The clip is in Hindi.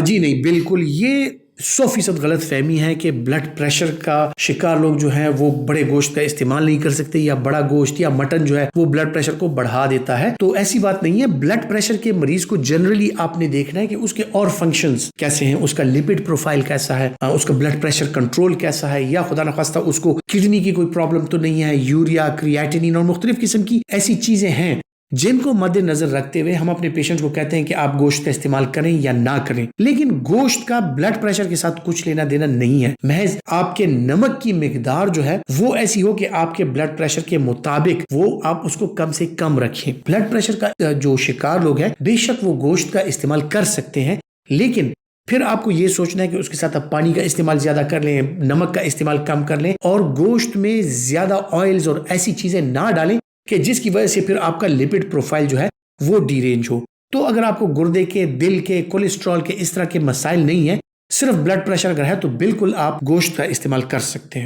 जी नहीं, बिल्कुल ये 100% गलत फहमी है कि ब्लड प्रेशर का शिकार लोग जो हैं वो बड़े गोश्त का इस्तेमाल नहीं कर सकते, या बड़ा गोश्त या मटन जो है वो ब्लड प्रेशर को बढ़ा देता है। तो ऐसी बात नहीं है। ब्लड प्रेशर के मरीज को जनरली आपने देखना है कि उसके और फंक्शंस कैसे हैं, उसका लिपिड प्रोफाइल कैसा है, उसका ब्लड प्रेशर कंट्रोल कैसा है, या खुदा न खास्ता उसको किडनी की कोई प्रॉब्लम तो नहीं है, यूरिया, क्रिएटिनिन और मुख्तलिफ किस्म की ऐसी चीजें हैं जिनको मद्देनजर रखते हुए हम अपने पेशेंट को कहते हैं कि आप गोश्त का इस्तेमाल करें या ना करें। लेकिन गोश्त का ब्लड प्रेशर के साथ कुछ लेना देना नहीं है। महज आपके नमक की मिकदार जो है वो ऐसी हो कि आपके ब्लड प्रेशर के मुताबिक वो आप उसको कम से कम रखें। ब्लड प्रेशर का जो शिकार लोग हैं बेशक वो गोश्त का इस्तेमाल कर सकते हैं, लेकिन फिर आपको ये सोचना है कि उसके साथ आप पानी का इस्तेमाल ज्यादा कर लें, नमक का इस्तेमाल कम कर लें और गोश्त में ज्यादा ऑयल्स और ऐसी चीजें ना डालें कि जिसकी वजह से फिर आपका लिपिड प्रोफाइल जो है वो डीरेंज हो। तो अगर आपको गुर्दे के, दिल के, कोलेस्ट्रॉल के इस तरह के मसाइल नहीं है, सिर्फ ब्लड प्रेशर अगर है, तो बिल्कुल आप गोश्त का इस्तेमाल कर सकते हैं।